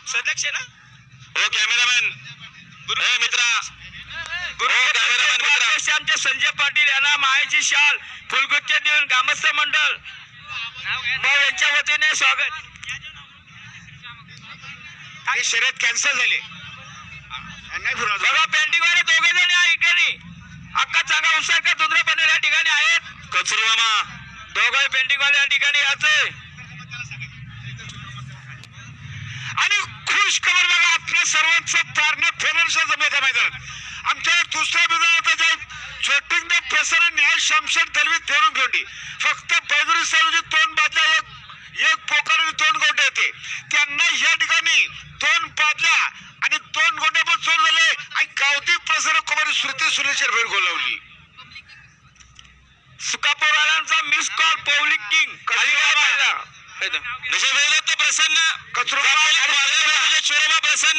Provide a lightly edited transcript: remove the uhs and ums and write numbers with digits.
सदक्ष ना हो कॅमेरामॅन मित्रा आमचे संजय पाटील यांना मायेची शाल फुलगुच्छ देऊन ग्रामस्थ मंडळ यांच्या वतीने स्वागत. काही शर्यत कॅन्सल झाली बघा पेंटिंग वाले दोघे जण या ठिकाणी अक्का चांगा उसारकर दुधरे पनवेल या ठिकाणी आहेत. कचरू मामा दोघे पेंटिंग वाले या ठिकाणी याचे आणि खुश खबर बघा आपल्या सर्वांचं पारणे फेनरच्या जमेच्या मैदानात आमच्या दुसऱ्या मैदानात छोटिंग द प्रसारण न्याय शमशेर दलवी फेरून घेऊन फक्त बैदुरी सारोजी तोंड बादल्या एक पोकार आणि 2 गोटे येते त्यांना या ठिकाणी 2 बादल्या आणि 2 गोटे पण जोड झाले आणि गावठी प्रसारण कुमारी श्रुती सुरेशर भेट गोलावली. सुकापूरवाल्यांचा मिस कॉल पब्लिक किंग प्रसन्न कचरू प्रसन्न